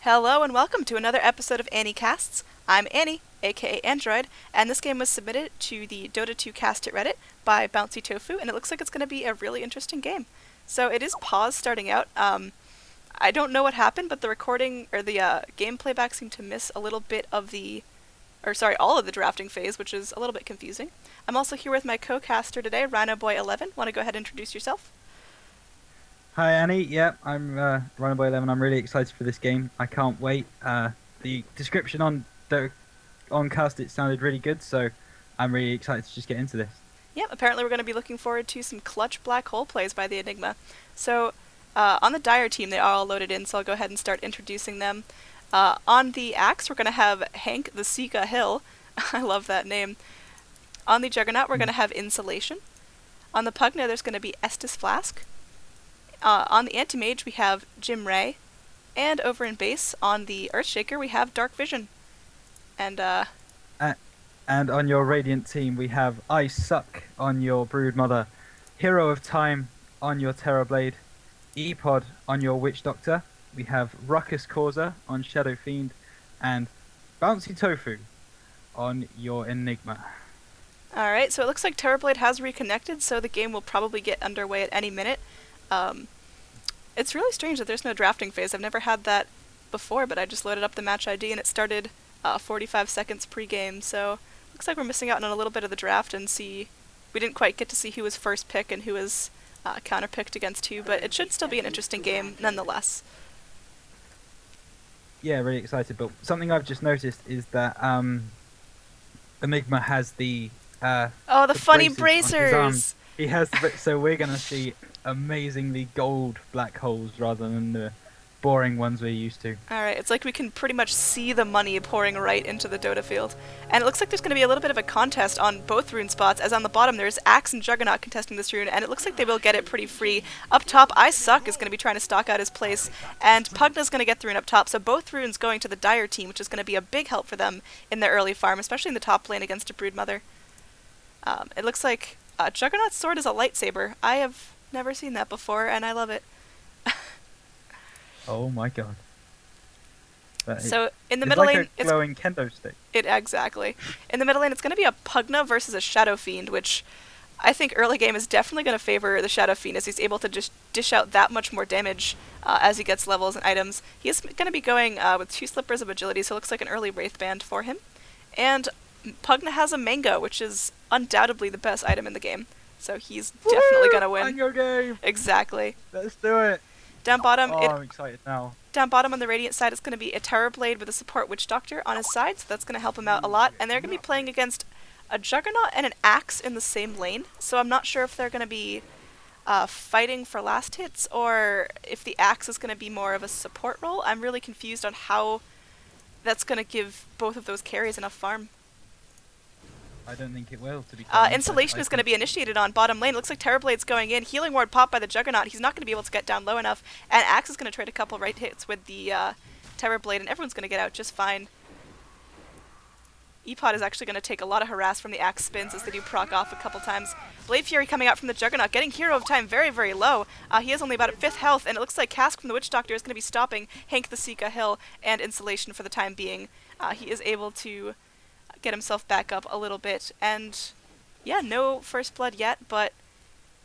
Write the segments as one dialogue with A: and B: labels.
A: Hello and welcome to another episode of Annie Casts. I'm Annie, aka Android, and this game was submitted to the Dota 2 cast at Reddit by BouNcYToufU, and it looks like it's going to be a really interesting game. So it is paused starting out. I don't know what happened, but the recording or the game playback seemed to miss a little bit of all of the drafting phase, which is a little bit confusing. I'm also here with my co-caster today, RhinoBoy11. Want to go ahead and introduce yourself?
B: Hi Annie, yeah, I'm RhinoBoy11. I'm really excited for this game. I can't wait. The description on cast it sounded really good, so I'm really excited to just get into this.
A: Yep, apparently we're going to be looking forward to some clutch black hole plays by the Enigma. So, on the Dire team, they are all loaded in, so I'll go ahead and start introducing them. On the Axe, we're going to have Hank the Sika Hill. I love that name. On the Juggernaut, we're going to have Insulation. On the Pugna, there's going to be Estus Flask. On the Anti-Mage, we have Jim Ray. And over in base, on the Earthshaker, we have Dark Vision. And
B: And on your Radiant team, we have I Suck on your Broodmother, Hero of Time on your Terrorblade, E-Pod on your Witch Doctor. We have Ruckus Causer on Shadow Fiend, and BouNcYToufU on your Enigma.
A: Alright, so it looks like Terrorblade has reconnected, so the game will probably get underway at any minute. It's really strange that there's no drafting phase. I've never had that before, but I just loaded up the match ID and it started 45 seconds pre-game, so looks like we're missing out on a little bit of the draft and we didn't quite get to see who was first pick and who was counter-picked against who, but it should still be an interesting game nonetheless.
B: Yeah, really excited, but something I've just noticed is that Enigma has the
A: the funny
B: braces on his arms.
A: bracers!
B: He has, so we're gonna see amazingly gold black holes rather than the boring ones we're used to.
A: Alright, it's like we can pretty much see the money pouring right into the Dota field. And it looks like there's going to be a little bit of a contest on both rune spots, as on the bottom there's Axe and Juggernaut contesting this rune, and it looks like they will get it pretty free. Up top, I Suck is going to be trying to stock out his place, and Pugna's going to get the rune up top, so both runes going to the Dire team, which is going to be a big help for them in their early farm, especially in the top lane against a Broodmother. It looks like Juggernaut's sword is a lightsaber. I have never seen that before, and I love it.
B: Oh my god.
A: So in the middle lane,
B: it's glowing kendo stick.
A: Exactly. In the middle lane, it's going to be a Pugna versus a Shadow Fiend, which I think early game is definitely going to favor the Shadow Fiend, as he's able to just dish out that much more damage as he gets levels and items. He is going to be going with 2 Slippers of Agility, so it looks like an early Wraith Band for him. And Pugna has a Mango, which is undoubtedly the best item in the game. So he's definitely going to win.
B: Mango game!
A: Exactly.
B: Let's do it!
A: Down bottom,
B: I'm excited now.
A: Down bottom on the Radiant side, it's going to be a Terrorblade with a support Witch Doctor on his side, so that's going to help him out a lot. And they're going to be playing against a Juggernaut and an Axe in the same lane, so I'm not sure if they're going to be fighting for last hits, or if the Axe is going to be more of a support role. I'm really confused on how that's going to give both of those carries enough farm.
B: I don't think it will, to be
A: Insulation is going to be initiated on bottom lane. Looks like Terrorblade's going in. Healing Ward popped by the Juggernaut. He's not going to be able to get down low enough. And Axe is going to trade a couple right hits with the Terrorblade, and everyone's going to get out just fine. E-Pod is actually going to take a lot of harass from the Axe spins as they do proc off a couple times. Blade Fury coming out from the Juggernaut, getting Hero of Time very, very low. He has only about at 5th health, and it looks like Cask from the Witch Doctor is going to be stopping Hank the Sika Hill and Insulation for the time being. He is able to get himself back up a little bit, and yeah, no first blood yet, but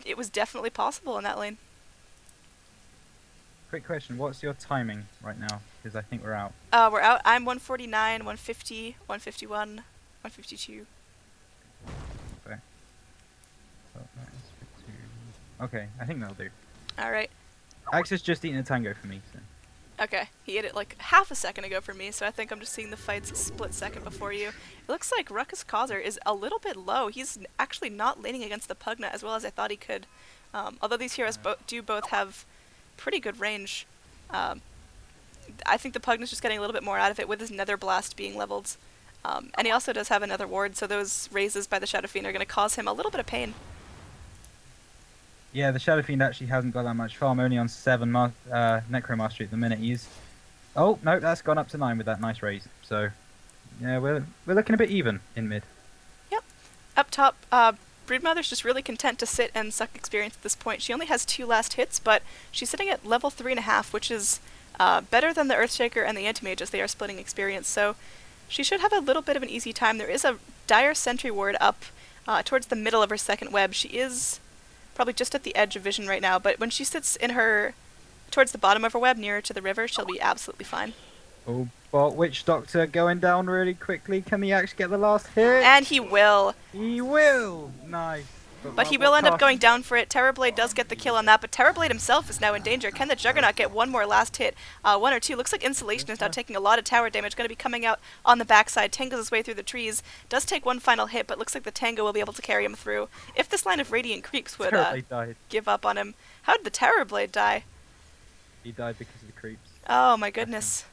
A: it was definitely possible in that lane.
B: Quick question, what's your timing right now? Because I think we're out.
A: We're out. I'm 149, 150, 151, 152.
B: Okay. Okay, I think that'll do.
A: Alright.
B: Axe has just eaten a tango for me, so.
A: Okay, he hit it like half a second ago for me, so I think I'm just seeing the fights a split second before you. It looks like Ruckus Causer is a little bit low. He's actually not laning against the Pugna as well as I thought he could. Although these heroes do both have pretty good range. I think the Pugna's just getting a little bit more out of it with his Nether Blast being leveled. And he also does have another ward, so those raises by the Shadow Fiend are going to cause him a little bit of pain.
B: Yeah, the Shadow Fiend actually hasn't got that much farm, only on 7 Necro Mastery at the minute. He's... Oh, no, that's gone up to 9 with that nice raise. So, yeah, we're looking a bit even in mid.
A: Yep. Up top, Broodmother's just really content to sit and suck experience at this point. She only has 2 last hits, but she's sitting at level 3.5, which is better than the Earthshaker and the Anti-Mage as they are splitting experience, so she should have a little bit of an easy time. There is a dire sentry ward up towards the middle of her second web. She is probably just at the edge of vision right now, but when she sits in her towards the bottom of her web, nearer to the river, she'll be absolutely fine.
B: Oh, but Witch Doctor going down really quickly. Can the Axe get the last hit?
A: And he will.
B: He will! Nice.
A: But he will end up going down for it. Terrorblade does get the kill on that, but Terrorblade himself is now in danger. Can the Juggernaut get one more last hit? One or two. Looks like Insulation is now taking a lot of tower damage. Going to be coming out on the backside. Tangles his way through the trees. Does take one final hit, but looks like the Tango will be able to carry him through. If this line of Radiant Creeps would give up on him. How did the Terrorblade die?
B: He died because of the creeps.
A: Oh my goodness.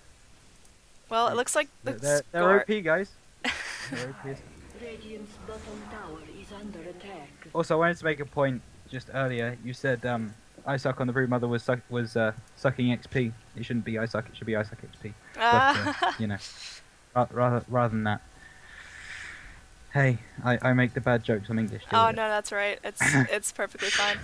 A: Well, it looks like
B: they're OP, guys. They're OP.
C: Radiant's bottom tower is under attack.
B: Also, I wanted to make a point just earlier. You said Isoc on the Broodmother was sucking XP. It shouldn't be Isoc. It should be Isoc XP. But, you know, rather than that. Hey, I make the bad jokes on English.
A: Oh no, that's right. It's perfectly fine.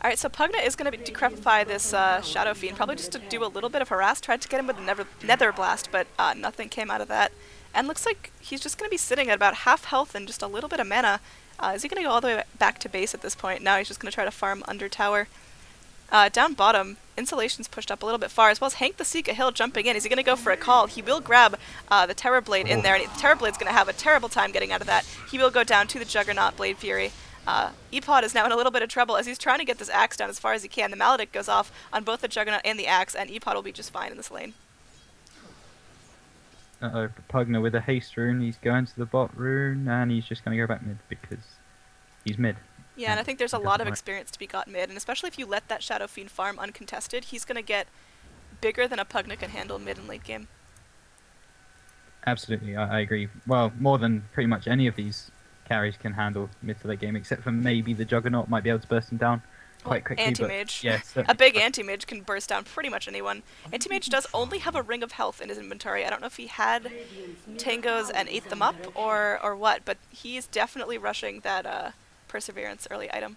A: All right, so Pugna is going to decrepify this Shadow Fiend, probably just to do a little bit of harass. Tried to get him with the Nether Blast, but nothing came out of that. And looks like he's just going to be sitting at about half health and just a little bit of mana. Is he going to go all the way back to base at this point? No, he's just going to try to farm under tower. Down bottom, Insulation's pushed up a little bit far, as well as Hank the Seek a Hill jumping in. Is he going to go for a call? He will grab the Terrorblade in there, and the Terrorblade's going to have a terrible time getting out of that. He will go down to the Juggernaut Blade Fury. Epod is now in a little bit of trouble as he's trying to get this axe down as far as he can. The Maledict goes off on both the Juggernaut and the axe, and Epod will be just fine in this lane.
B: Uh-oh, Pugna with a haste rune. He's going to the bot rune, and he's just going to go back mid because he's mid.
A: Yeah, and I think there's a lot of experience to be got mid, and especially if you let that Shadow Fiend farm uncontested, he's going to get bigger than a Pugna can handle mid and late game.
B: Absolutely, I agree. Well, more than pretty much any of these carries can handle mid to late game, except for maybe the Juggernaut might be able to burst him down quite quickly.
A: Anti-Mage.
B: Yes,
A: a big Anti-Mage can burst down pretty much anyone. Anti-Mage does only have a Ring of Health in his inventory. I don't know if he had Tangos and ate them up or what, but he's definitely rushing that Perseverance early item.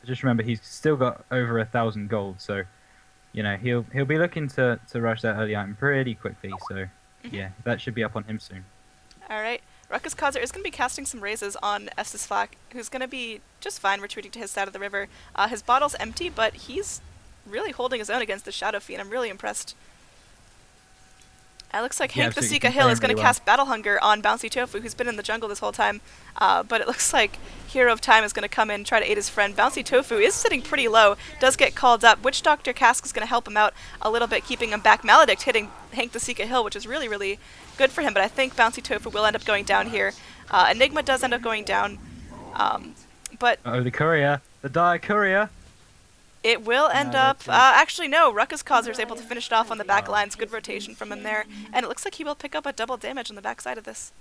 B: Just remember, he's still got over 1,000 gold, so you know he'll be looking to rush that early item pretty quickly. So yeah, that should be up on him soon.
A: All right. Ruckus Causer is going to be casting some raises on Estes Flack, who's going to be just fine retreating to his side of the river. His bottle's empty, but he's really holding his own against the Shadow Fiend. I'm really impressed. It looks like Hank the Seek a Hill is going to cast Battle Hunger on BouNcYToufU, who's been in the jungle this whole time. But it looks like Hero of Time is going to come in and try to aid his friend. BouNcYToufU is sitting pretty low, does get called up. Witch Doctor Cask is going to help him out a little bit, keeping him back. Maledict hitting Hank the Seek a Hill, which is really, really good for him, but I think BouNcYToufU will end up going down here. Enigma does end up going down, but...
B: Oh, the courier. The dire courier.
A: It will end up... actually, no. Ruckus Causer is able to finish it off on the back lines. Good rotation from him there. And it looks like he will pick up a double damage on the backside of this.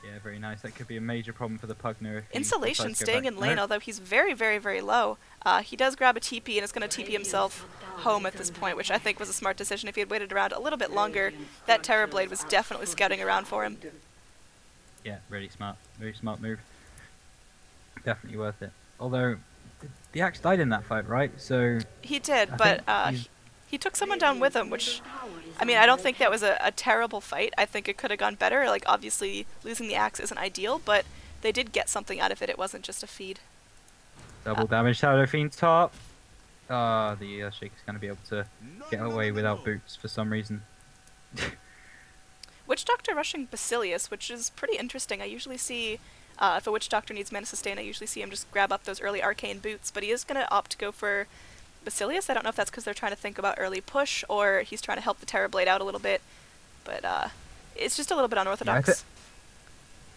B: Yeah, very nice. That could be a major problem for the Pugna.
A: Insulation staying in lane, although he's very, very, very low. He does grab a TP and is going to TP himself home at this point, which I think was a smart decision. If he had waited around a little bit longer, that Terrorblade was definitely scouting around for him.
B: Yeah, really smart. Very smart move. Definitely worth it. Although, the Axe died in that fight, right? So
A: he did, but he took someone down with him, which... I mean, I don't think that was a terrible fight. I think it could have gone better. Like, obviously, losing the axe isn't ideal, but they did get something out of it. It wasn't just a feed.
B: Double damage Shadow Fiend top. The Earthshaker's going to be able to get away without boots for some reason.
A: Witch Doctor rushing Basilius, which is pretty interesting. I usually see, if a Witch Doctor needs mana sustain, I usually see him just grab up those early arcane boots, but he is going to opt to go for Basilius. I don't know if that's because they're trying to think about early push, or he's trying to help the Terrorblade out a little bit, but it's just a little bit unorthodox.
B: Yeah,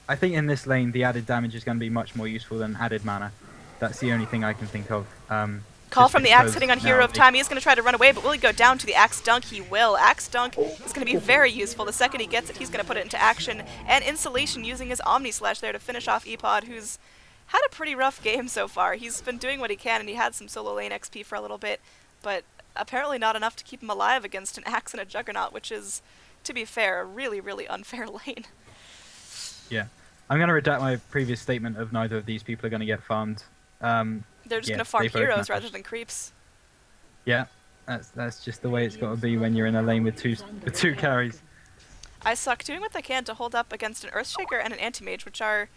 B: I think in this lane, the added damage is going to be much more useful than added mana. That's the only thing I can think of.
A: Call from the Axe hitting on Hero of Time. He is going to try to run away, but will he go down to the Axe Dunk? He will. Axe Dunk is going to be very useful. The second he gets it, he's going to put it into action. And Insulation using his Omni Slash there to finish off Epod, who's had a pretty rough game so far. He's been doing what he can, and he had some solo lane XP for a little bit, but apparently not enough to keep him alive against an Axe and a Juggernaut, which is, to be fair, a really, really unfair lane.
B: Yeah. I'm going to redact my previous statement of neither of these people are going to get farmed.
A: They're just going to farm heroes rather than creeps.
B: Yeah. That's just the way it's got to be when you're in a lane with two carries.
A: I suck doing what they can to hold up against an Earthshaker and an Anti-Mage, which are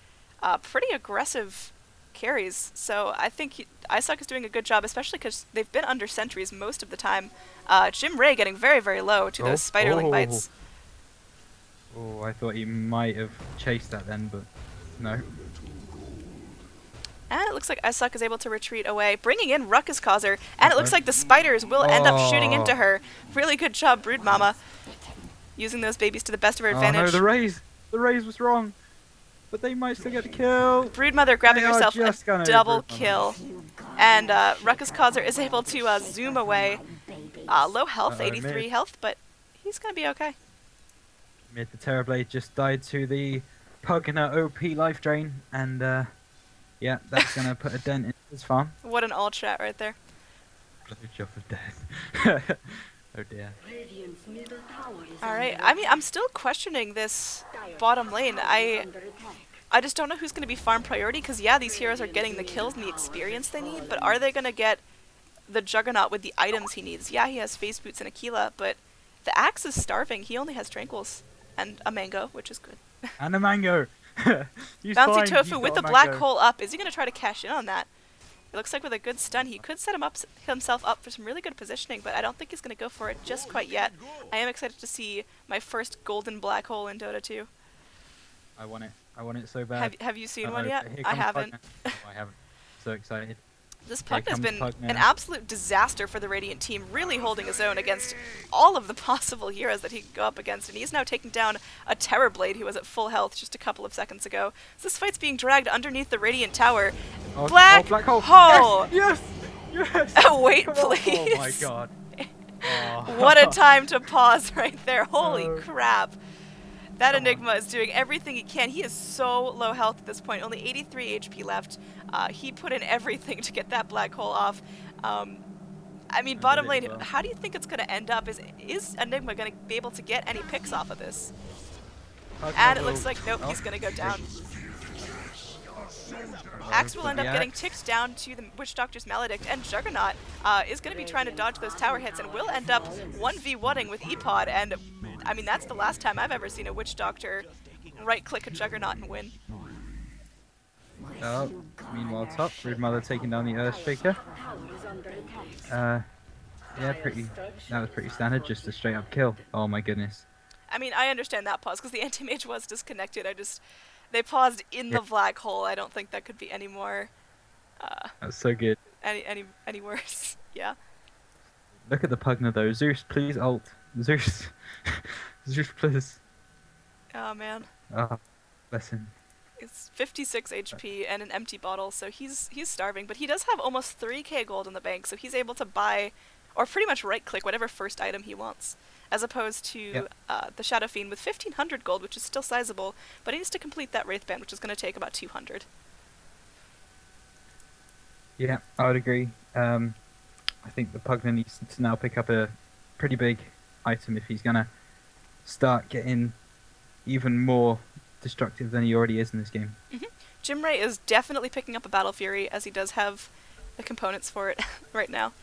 A: pretty aggressive carries. So I think Isaac is doing a good job, especially because they've been under sentries most of the time. Jim Ray getting very, very low to those Spiderling bites.
B: Oh, I thought he might have chased that then, but no.
A: And it looks like Isaac is able to retreat away, bringing in Ruckus Causer, and it looks like the spiders will end up shooting into her. Really good job, Brood Mama, using those babies to the best of her advantage.
B: Oh no, the raise was wrong, but they might still get the kill.
A: Brood Mother grabbing herself a double kill, and Ruckus Causer is able to zoom away. Low health, 83 health, but he's gonna be okay.
B: Mid, the Terrorblade just died to the Pugna OP life drain, and yeah, that's gonna put a dent in his farm.
A: What an all chat right there.
B: Blowjob of death. Oh dear.
A: Alright, I mean, I'm still questioning this bottom lane. I just don't know who's going to be farm priority, because yeah, these heroes are getting the kills and the experience they need, but are they going to get the Juggernaut with the items he needs? Yeah, he has Phase Boots and Aquila, but the Axe is starving. He only has Tranquils and a Mango, which is good.
B: And a Mango!
A: BouNcYToufU with the black hole up. Is he going to try to cash in on that? It looks like with a good stun, he could set himself up for some really good positioning, but I don't think he's going to go for it just quite yet. I am excited to see my first golden black hole in Dota 2.
B: I want it. I want it so bad.
A: Have you seen one yet? I haven't.
B: Oh, I haven't. So excited.
A: This Pugna has been an absolute disaster for the Radiant team, really holding his own against all of the possible heroes that he could go up against, and he's now taking down a Terrorblade who was at full health just a couple of seconds ago. So this fight's being dragged underneath the Radiant Tower. Black hole!
B: Yes! Yes! Yes!
A: Wait, please!
B: Oh my god. Oh.
A: What a time to pause right there. Holy crap. That Enigma is doing everything he can. He is so low health at this point, only 83 HP left. He put in everything to get that black hole off. I mean, bottom lane, how do you think it's going to end up? Is Enigma going to be able to get any picks off of this? And it looks like, nope, he's going to go down. Axe will end up getting ticked down to the Witch Doctor's Maledict, and Juggernaut is going to be trying to dodge those tower hits and will end up 1v1ing with Epod, and I mean, that's the last time I've ever seen a Witch Doctor right-click a Juggernaut and win.
B: Oh, meanwhile top, Brood Mother taking down the Earthshaker. Yeah, that was pretty standard, just a straight up kill. Oh my goodness.
A: I mean, I understand that pause, because the Anti-Mage was disconnected. They paused in the black hole. I don't think that could be any more...
B: That's so good.
A: Any worse. Yeah.
B: Look at the Pugna though. Zeus, please ult. Zeus. Zeus, please.
A: Oh, man.
B: Oh, bless him.
A: It's 56 HP and an empty bottle, so he's starving. But he does have almost 3k gold in the bank, so he's able to buy, or pretty much right-click whatever first item he wants. As opposed to the Shadow Fiend with 1500 gold, which is still sizable, but he needs to complete that Wraith Band, which is going to take about 200.
B: Yeah, I would agree. I think the Pugna needs to now pick up a pretty big item if he's going to start getting even more destructive than he already is in this game.
A: Jim Ray is definitely picking up a Battle Fury, as he does have the components for it right now.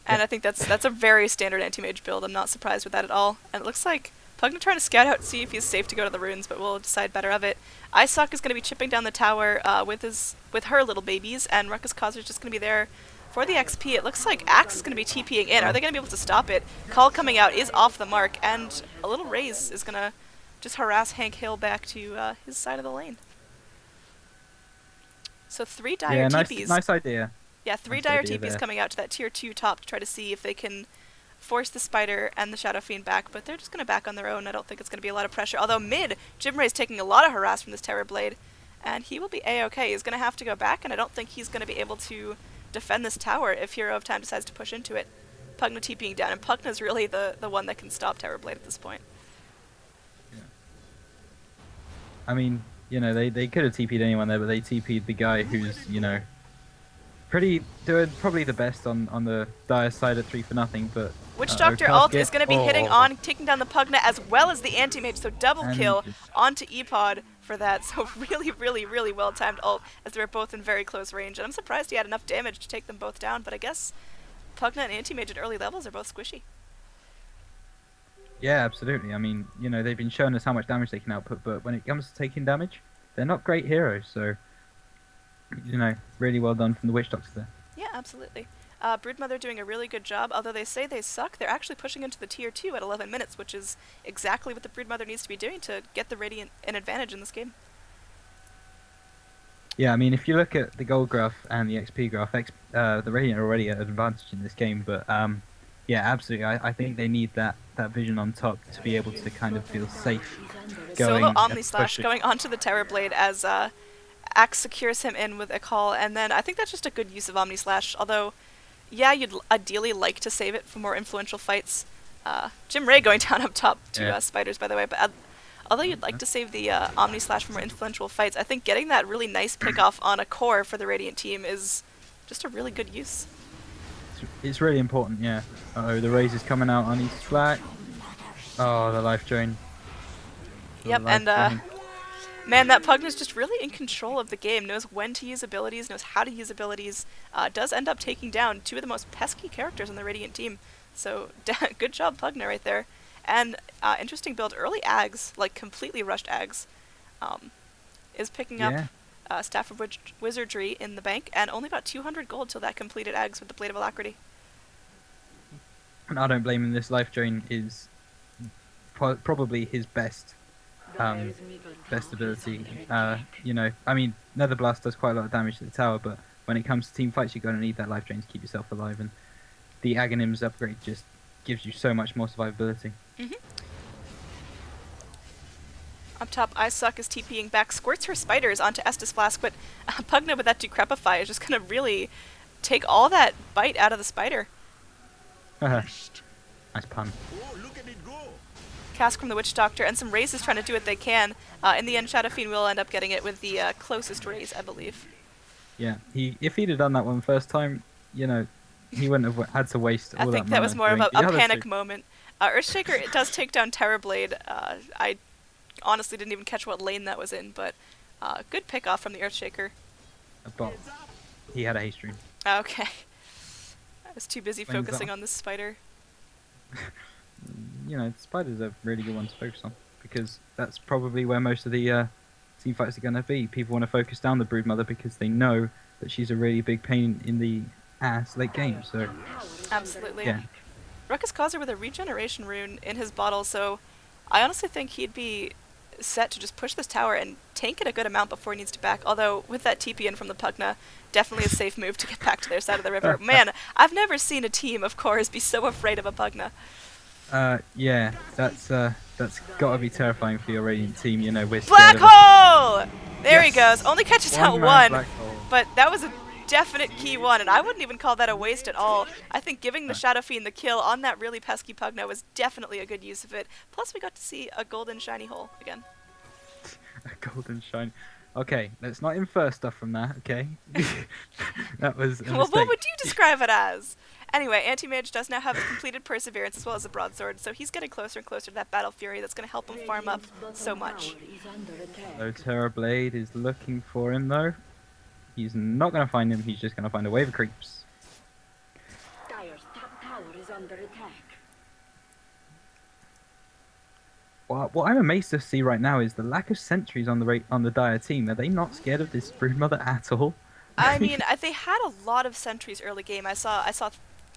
A: And I think that's a very standard anti-mage build. I'm not surprised with that at all. And it looks like Pugna trying to scout out, see if he's safe to go to the runes, but we'll decide better of it. Isaac is going to be chipping down the tower with her little babies, and Ruckus Causer is just going to be there for the XP. It looks like Axe is going to be TPing in. Are they going to be able to stop it? Call coming out is off the mark, and a little raise is going to just harass Hank Hill back to his side of the lane. So 3 dire TPs.
B: Nice idea.
A: Yeah, 3 dire TPs coming out to that tier 2 top to try to see if they can force the Spider and the Shadow Fiend back, but they're just going to back on their own. I don't think it's going to be a lot of pressure. Although mid, Jim Ray's taking a lot of harass from this Terrorblade, and he will be A-okay. He's going to have to go back, and I don't think he's going to be able to defend this tower if Hero of Time decides to push into it. Pugna TPing down, and Pugna's really the one that can stop Terrorblade at this point.
B: Yeah. I mean, you know, they could have TP'd anyone there, but they TP'd the guy who's, you know, doing probably the best on the dire side at 3 for nothing, but...
A: Witch Doctor ult is going to be hitting on, taking down the Pugna as well as the Anti-Mage, so double kill onto Epod for that. So really, really, really well-timed ult, as they were both in very close range. And I'm surprised he had enough damage to take them both down, but I guess Pugna and Anti-Mage at early levels are both squishy.
B: Yeah, absolutely. I mean, you know, they've been showing us how much damage they can output, but when it comes to taking damage, they're not great heroes. So, you know, really well done from the Witch Doctor there.
A: Yeah, absolutely. Broodmother doing a really good job. Although they say they suck, they're actually pushing into the tier 2 at 11 minutes, which is exactly what the Broodmother needs to be doing to get the Radiant an advantage in this game.
B: Yeah, I mean, if you look at the gold graph and the XP graph, the Radiant are already at an advantage in this game, but yeah, absolutely. I think they need that vision on top to be able to kind of feel safe going.
A: Solo Omni Slash going onto the Terrorblade as Axe secures him in with a call, and then I think that's just a good use of Omni Slash, although, yeah, you'd ideally like to save it for more influential fights. Jim Ray going down up top to spiders, by the way, but although you'd like to save the Omni Slash for more influential fights, I think getting that really nice pick-off on a core for the Radiant team is just a really good use.
B: It's really important, yeah. Uh-oh, the Raze is coming out on East flat. Oh, the life drain.
A: Yep, and man, that Pugna's just really in control of the game, knows when to use abilities, knows how to use abilities, does end up taking down two of the most pesky characters on the Radiant team. So, good job Pugna right there. And interesting build, early Ags, like completely rushed Ags, is picking up Staff of Wizardry in the bank, and only about 200 gold till that completed Ags with the Blade of Alacrity.
B: And I don't blame him, this life drain is probably his best ability. You know, I mean, Nether Blast does quite a lot of damage to the tower, but when it comes to team fights, you're going to need that life drain to keep yourself alive, and the Aghanim's upgrade just gives you so much more survivability.
A: Up top, I Suck is TPing back, squirts her spiders onto Estus Flask, but Pugna with that Decrepify is just going to really take all that bite out of the spider.
B: Nice pun.
A: Cask from the Witch Doctor, and some Razes trying to do what they can. In the end, Shadow Fiend will end up getting it with the closest Raze, I believe.
B: Yeah, if he'd have done that one first time, you know, he wouldn't have had to waste all that
A: I think that was more of a panic moment. Earthshaker does take down Terrorblade. I honestly didn't even catch what lane that was in, but good pick off from the Earthshaker.
B: But he had a haste rune.
A: Okay. I was too busy focusing on this spider.
B: You know, spiders are a really good one to focus on, because that's probably where most of the team fights are going to be. People want to focus down the Broodmother because they know that she's a really big pain in the ass late game, so...
A: Absolutely.
B: Yeah.
A: Ruckus Causer with a regeneration rune in his bottle, so I honestly think he'd be set to just push this tower and tank it a good amount before he needs to back, although with that TP in from the Pugna, definitely a safe move to get back to their side of the river. Man, I've never seen a team of cores be so afraid of a Pugna.
B: Yeah, that's got to be terrifying for your Radiant team, you know, with
A: Black Hole! There he goes. Only catches out one, but that was a definite key one, and I wouldn't even call that a waste at all. I think giving the Shadow Fiend the kill on that really pesky Pugna was definitely a good use of it. Plus, we got to see a golden shiny hole again.
B: A golden shiny. Okay, let's not infer stuff from that, okay? That was a
A: Well,
B: mistake.
A: what would you describe it as? Anyway, Anti-Mage does now have a completed Perseverance as well as a Broadsword, so he's getting closer and closer to that Battle Fury that's going to help him farm up so much.
B: So Terrorblade is looking for him, though. He's not going to find him, he's just going to find a wave of creeps.
C: Dire's top tower is under attack.
B: What I'm amazed to see right now is the lack of sentries on the Dire team. Are they not scared of this Broodmother at all?
A: I mean, they had a lot of sentries early game. I saw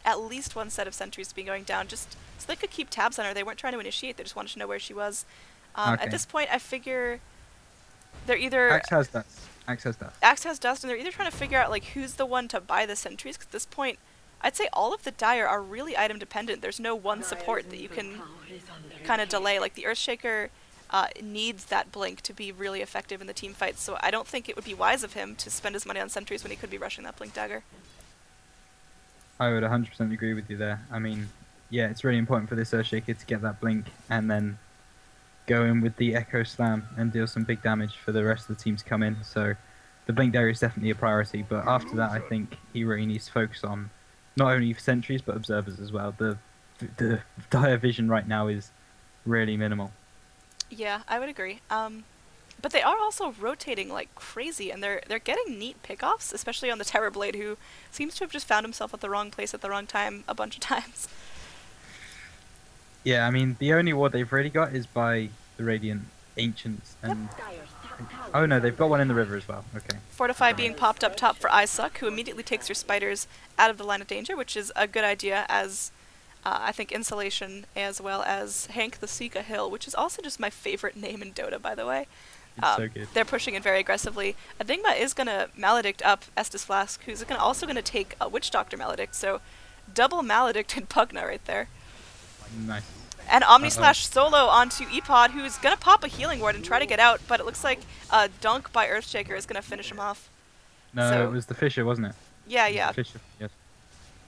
A: at least one set of sentries being going down, just so they could keep tabs on her. They weren't trying to initiate, they just wanted to know where she was.
B: Okay.
A: At this point, I figure they're either...
B: Axe has dust. Axe has dust.
A: Axe has dust, and they're either trying to figure out like who's the one to buy the sentries, because at this point, I'd say all of the Dire are really item dependent. There's no one support that you can kind of delay. Like the Earthshaker needs that blink to be really effective in the team fights, so I don't think it would be wise of him to spend his money on sentries when he could be rushing that blink dagger.
B: I would 100% agree with you there. I mean, yeah, it's really important for this Earthshaker to get that blink and then go in with the Echo Slam and deal some big damage for the rest of the team to come in. So the blink dagger is definitely a priority, but after that I think he really needs to focus on not only sentries but observers as well. The Dire vision right now is really minimal.
A: Yeah, I would agree. But they are also rotating like crazy, and they're getting neat pickoffs, especially on the Terrorblade, who seems to have just found himself at the wrong place at the wrong time a bunch of times.
B: Yeah, I mean, the only ward they've really got is by the Radiant Ancients, and oh no, they've got one in the river as well. Okay.
A: Fortify being popped up top for Isaac, who immediately takes your spiders out of the line of danger, which is a good idea, as I think Insulation, as well as Hank the Sika Hill, which is also just my favorite name in Dota, by the way.
B: It's so good.
A: They're pushing it very aggressively. Enigma is going to Maledict up Estus Flask, who's also going to take a Witch Doctor Maledict, so double Maledict and Pugna right there.
B: Nice.
A: And Omni-Slash solo onto Epod, who's going to pop a healing ward and try to get out, but it looks like Dunk by Earthshaker is going to finish him off.
B: No,
A: So-
B: it was the Fisher, wasn't it?
A: Yeah,
B: It was
A: yeah,
B: the Fisher, yes.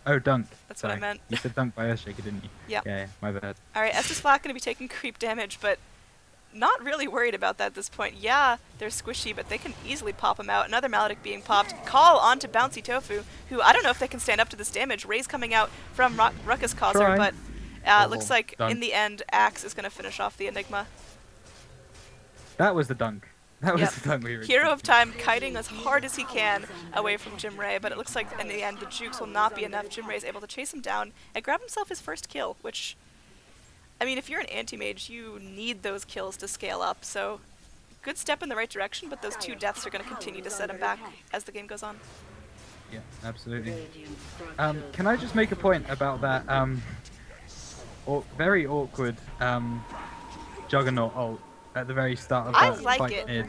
B: Oh, Dunk.
A: that's what I
B: Sorry.
A: meant.
B: You said Dunk by Earthshaker, didn't you?
A: Yep.
B: Yeah, my bad.
A: Alright, Estus Flask going to be taking creep damage, but not really worried about that at this point. Yeah, they're squishy, but they can easily pop him out. Another Maledict being popped. Call onto BouNcYToufU, who I don't know if they can stand up to this damage. Ray's coming out from Ruckus Causer,
B: Try.
A: but looks like
B: Dunk.
A: in the end, Axe is going to finish off the Enigma.
B: That was the Dunk. That was
A: Yep.
B: the Dunk we were
A: Hero of
B: expecting.
A: Time kiting as hard as he can away from Jim Ray, but it looks like in the end the jukes will not be enough. Jim Ray is able to chase him down and grab himself his first kill, which, I mean, if you're an anti-mage, you need those kills to scale up, so good step in the right direction, but those 2 deaths are going to continue to set him back as the game goes on.
B: Yeah, absolutely. Can I just make a point about that very awkward Juggernaut ult at the very start of
A: I
B: that
A: like
B: fight
A: it.
B: mid?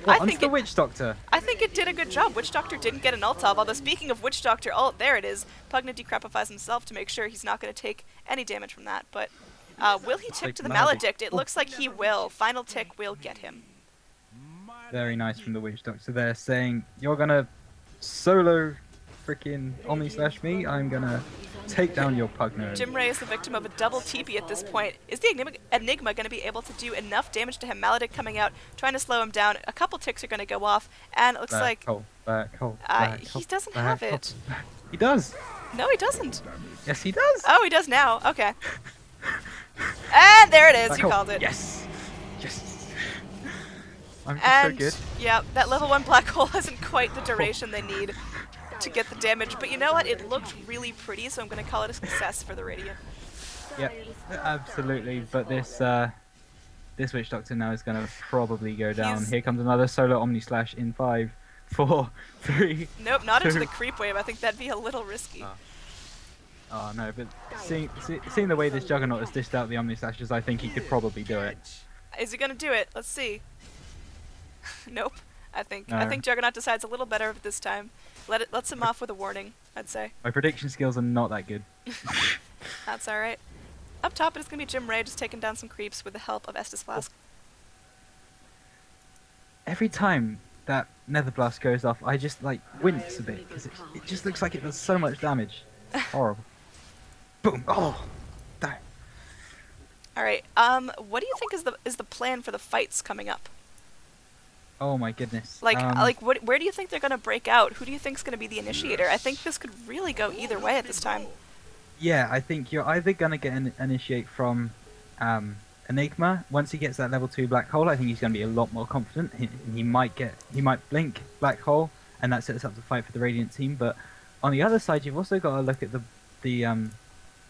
A: I
B: Onto
A: think
B: the
A: it-
B: Witch Doctor.
A: I think it did a good job. Witch Doctor didn't get an ult off, although speaking of Witch Doctor ult, there it is. Pugna decrapifies himself to make sure he's not going to take any damage from that, but will he tick
B: Like
A: to the
B: Maledict.
A: Maledict? It looks like he will. Final tick will get him.
B: Very nice from the Witch Doctor there, saying, you're gonna solo freaking Omni-Slash me, I'm gonna take down your Pugna.
A: Jim Ray is the victim of a double TP at this point. Is the Enigma going to be able to do enough damage to him? Maledict coming out, trying to slow him down. A couple ticks are going to go off, and it looks like
B: Back hole.
A: he doesn't have it.
B: He does.
A: No, he doesn't.
B: Yes, he does.
A: Oh, he does now. Okay. And there it is.
B: Back
A: You
B: hole.
A: called it.
B: Yes. Yes. I'm just
A: And
B: so good.
A: yeah, that level 1 black hole hasn't quite the duration they need to get the damage. But you know what? It looked really pretty, so I'm going to call it a success for the Radiant.
B: Yep, absolutely. But this Witch Doctor now is going to probably go down.
A: He's-
B: Here comes another solo Omni-Slash in 5, 4, 3.
A: Nope, not into
B: two.
A: the creep wave. I think that'd be a little risky.
B: Oh no, but seeing the way this Juggernaut has dished out the Omni-Slashes, I think he could probably do it.
A: Is he gonna do it? Let's see. Nope. I think
B: No.
A: Juggernaut decides a little better this time. Lets him off with a warning, I'd say.
B: My prediction skills are not that good.
A: That's alright. Up top it is gonna be Jim Ray just taking down some creeps with the help of Estus Flask.
B: Every time that Nether Blast goes off, I just like wince a bit because it just looks like it does so much damage. Horrible. Boom! Oh, damn.
A: Alright, what do you think is the plan for the fights coming up?
B: Oh my goodness.
A: Where do you think they're gonna break out? Who do you think's gonna be the initiator? I think this could really go either way at this time.
B: Yeah, I think you're either gonna get an initiate from Enigma. Once he gets that level 2 black hole, I think he's gonna be a lot more confident. He might blink black hole, and that sets up the fight for the Radiant team. But on the other side, you've also got to look at the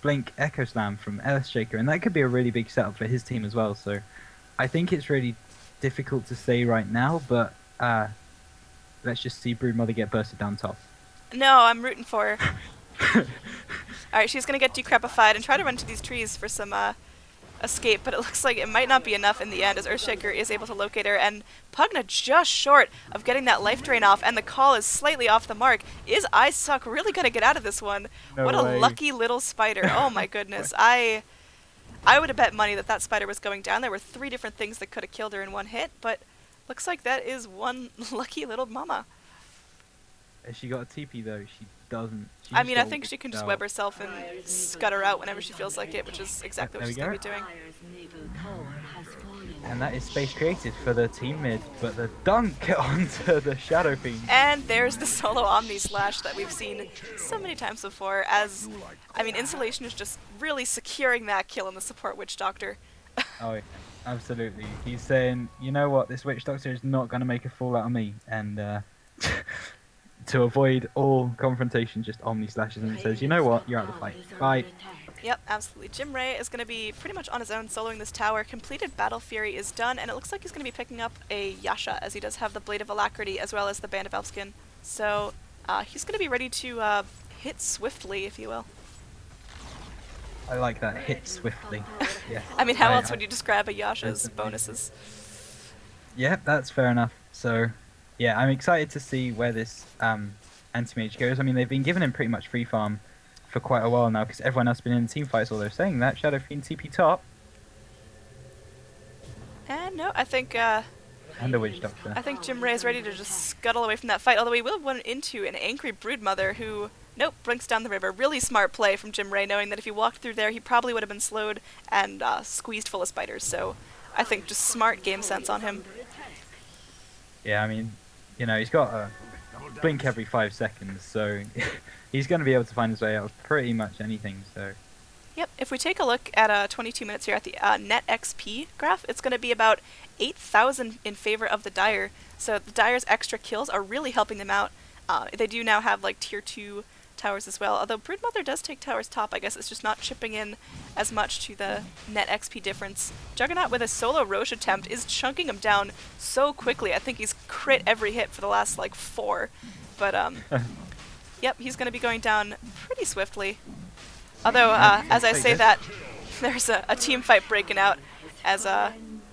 B: blink Echo Slam from Earthshaker, and that could be a really big setup for his team as well. So I think it's really difficult to say right now, but let's just see Broodmother get bursted down top.
A: No, I'm rooting for her. Alright, she's gonna get decrepified and try to run to these trees for some escape, but it looks like it might not be enough in the end as Earthshaker is able to locate her, and Pugna just short of getting that life drain off, and the call is slightly off the mark. Is Suck really gonna get out of this one?
B: No
A: what
B: way.
A: a lucky little spider. Oh my goodness. I would have bet money that spider was going down. There were 3 different things that could have killed her in one hit, but looks like that is one lucky little mama.
B: Has she got a TP though? She doesn't. She
A: I
B: just
A: mean, I
B: got
A: think she can just
B: out.
A: web herself and scutter out whenever she feels like it, which is exactly what
B: There
A: she's
B: we
A: going to
B: go.
A: be doing.
B: And that is space created for the team mid, but the dunk onto the Shadow Fiend.
A: And there's the solo Omni Slash that we've seen so many times before, as, I mean, Insulation is just really securing that kill on the support Witch Doctor.
B: Oh, yeah. Absolutely. He's saying, you know what, this witch doctor is not going to make a fool out of me, and to avoid all confrontation, just Omni slashes and says, you know what, you're out of the fight. Bye.
A: Yep, absolutely. Jim Ray is going to be pretty much on his own soloing this tower. Completed Battle Fury is done, and it looks like he's going to be picking up a Yasha, as he does have the Blade of Alacrity as well as the Band of Elfskin. So he's going to be ready to hit swiftly, if you will.
B: I like that, hit swiftly. Yeah.
A: I mean, how else would you describe a Yasha's bonuses?
B: Yeah, that's fair enough. So, yeah, I'm excited to see where this anti-mage goes. I mean, they've been giving him pretty much free farm for quite a while now, because everyone else has been in team fights, although saying that, Shadow Fiend TP top.
A: And no, I think
B: And a Witch Doctor.
A: I think Jim Ray is ready to just scuttle away from that fight, although he will run into an angry Broodmother who, nope, blinks down the river. Really smart play from Jim Ray, knowing that if he walked through there, he probably would have been slowed and squeezed full of spiders. So I think just smart game sense on him.
B: Yeah, I mean, you know, he's got a blink every 5 seconds, so he's going to be able to find his way out of pretty much anything, so...
A: Yep, if we take a look at 22 minutes here at the net XP graph, it's going to be about 8,000 in favor of the Dire. So the Dire's extra kills are really helping them out. They do now have like tier 2 towers as well, although Broodmother does take towers top. I guess it's just not chipping in as much to the net XP difference. Juggernaut with a solo Roche attempt is chunking him down so quickly. I think he's crit every hit for the last like 4. But yep, he's going to be going down pretty swiftly. Although, as I say that, there's a team fight breaking out, as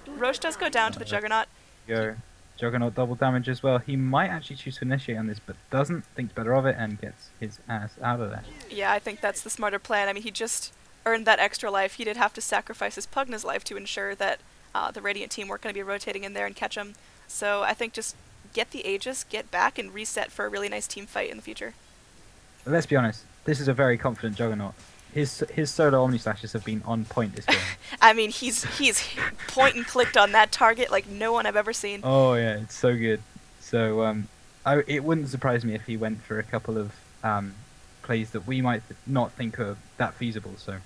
A: Roche does go down to the Juggernaut.
B: Go. Juggernaut double damage as well. He might actually choose to initiate on this, but doesn't, thinks better of it, and gets his ass out of there.
A: Yeah, I think that's the smarter plan. I mean, he just earned that extra life. He did have to sacrifice his Pugna's life to ensure that the Radiant team weren't going to be rotating in there and catch him. So I think just get the Aegis, get back, and reset for a really nice team fight in the future.
B: But let's be honest, this is a very confident Juggernaut. His solo Omni Slashes have been on point this game.
A: I mean, he's point and clicked on that target like no one I've ever seen.
B: Oh yeah, it's so good. So it wouldn't surprise me if he went for a couple of plays that we might not think are that feasible. So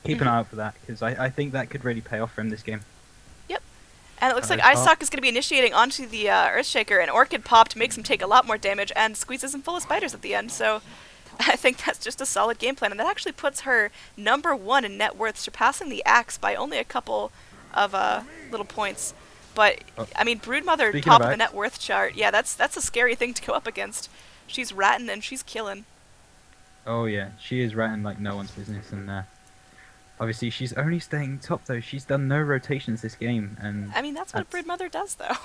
B: keep an eye out for that, because I think that could really pay off for him this game.
A: Yep. And it looks like Isock is going to be initiating onto the Earthshaker, and Orchid popped, makes him take a lot more damage, and squeezes him full of spiders at the end. So I think that's just a solid game plan, and that actually puts her #1 in net worth, surpassing the Axe by only a couple of little points. But I mean, Broodmother top of the net worth chart. Yeah, that's a scary thing to go up against. She's ratting and she's killing.
B: Oh yeah, she is ratting like no one's business, and obviously she's only staying top though. She's done no rotations this game, and
A: I mean that's what Broodmother does though.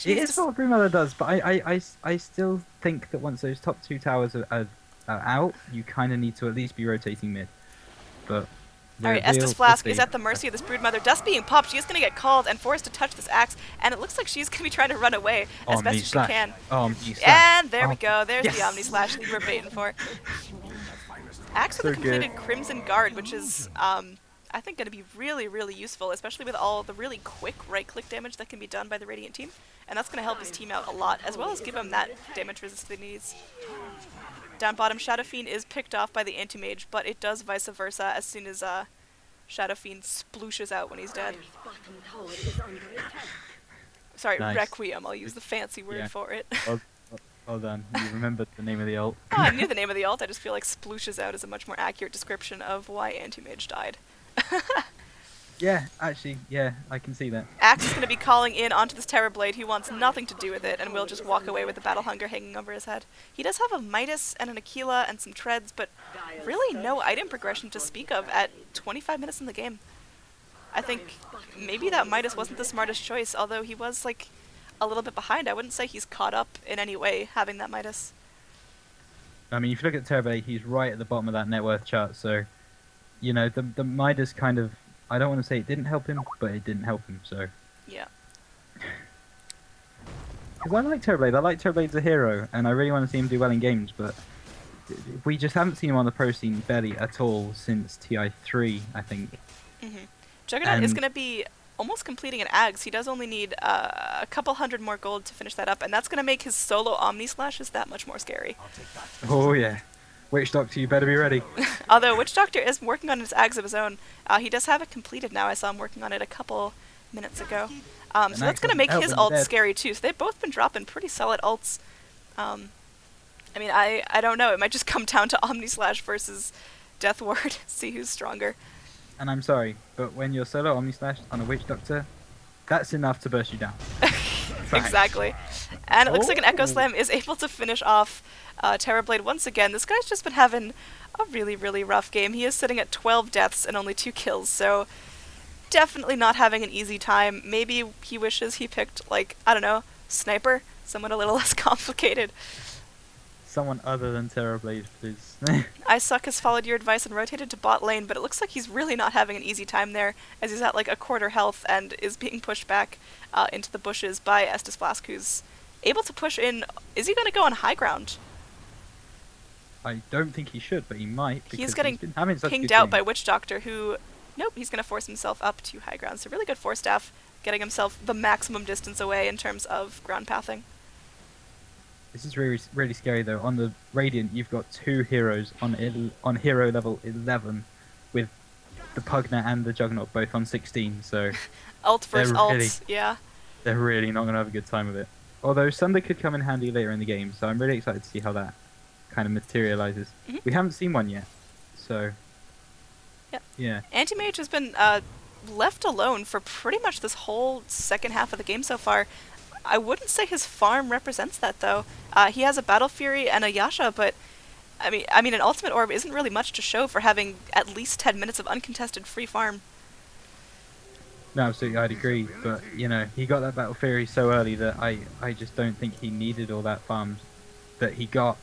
B: It is what Broodmother does, but I still think that once those top 2 towers are out, you kind of need to at least be rotating mid. But
A: alright, Estus Flask is at the mercy of this Broodmother. Dust being popped, she is going to get called and forced to touch this axe, and it looks like she's going to be trying to run away as best as she can. And there we go, there's the Omni Slash we were baiting for. Axe with a completed Crimson Guard, which is, I think, going to be really, really useful, especially with all the really quick right-click damage that can be done by the Radiant team. And that's going to help his team out a lot, as well as give him that damage resist that he needs. Down bottom, Shadow Fiend is picked off by the Anti-Mage, but it does vice versa as soon as Shadow Fiend splooshes out when he's dead. Sorry, nice. Requiem, I'll use the fancy word for it.
B: Well done, you remembered the name of the ult.
A: Oh, I knew the name of the ult, I just feel like splooshes out is a much more accurate description of why Anti-Mage died.
B: Yeah, actually, yeah, I can see that.
A: Axe is going to be calling in onto this Terrorblade. He wants nothing to do with it and will just walk away with the Battle Hunger hanging over his head. He does have a Midas and an Aquila and some treads, but really no item progression to speak of at 25 minutes in the game. I think maybe that Midas wasn't the smartest choice, although he was like a little bit behind. I wouldn't say he's caught up in any way having that Midas.
B: I mean, if you look at Terrorblade, he's right at the bottom of that net worth chart, so, you know, the Midas kind of, I don't want to say it didn't help him, but it didn't help him, so.
A: Yeah.
B: Because I like Terrorblade. I like Terrorblade as a hero, and I really want to see him do well in games, but we just haven't seen him on the pro scene barely at all since TI3, I think.
A: Juggernaut is going to be almost completing an Ags. He does only need a couple hundred more gold to finish that up, and that's going to make his solo Omni Slashes that much more scary.
B: Oh, yeah. Witch Doctor, you better be ready.
A: Although Witch Doctor is working on his ags of his own. He does have it completed now. I saw him working on it a couple minutes ago. So that's going to make his ult scary too. So they've both been dropping pretty solid ults. I mean, I don't know. It might just come down to Omni Slash versus Death Ward. See who's stronger.
B: And I'm sorry, but when you're solo Omni Slash on a Witch Doctor, that's enough to burst you down.
A: Exactly. And it looks like an Echo Slam is able to finish off Terrorblade once again. This guy's just been having a really, really rough game. He is sitting at 12 deaths and only 2 kills, so definitely not having an easy time. Maybe he wishes he picked, like, I don't know, Sniper? Someone a little less complicated.
B: Someone other than Terrorblade, please.
A: iSuck has followed your advice and rotated to bot lane, but it looks like he's really not having an easy time there, as he's at like a quarter health and is being pushed back into the bushes by Estus Flask, who's able to push in. Is he going to go on high ground?
B: I don't think he should, but he might.
A: He's getting
B: been having such
A: pinged
B: good
A: out
B: game.
A: by Witch Doctor, who, nope, he's going to force himself up to high ground. So really good Force Staff, getting himself the maximum distance away in terms of ground pathing.
B: This is really, really scary though. On the Radiant, you've got 2 heroes on hero level 11, with the Pugna and the Juggernaut both on 16. So
A: Ult versus ult,
B: really-
A: yeah.
B: they're really not going to have a good time with it. Although Sunder could come in handy later in the game, so I'm really excited to see how that kind of materializes.
A: Mhm.
B: We haven't seen one yet, so
A: Yep.
B: yeah.
A: Anti-Mage has been left alone for pretty much this whole second half of the game so far. I wouldn't say his farm represents that, though. He has a Battle Fury and a Yasha, but I mean, an Ultimate Orb isn't really much to show for having at least 10 minutes of uncontested free farm.
B: No, absolutely, I'd agree. But, you know, he got that Battle Fury so early that I just don't think he needed all that farm that he got.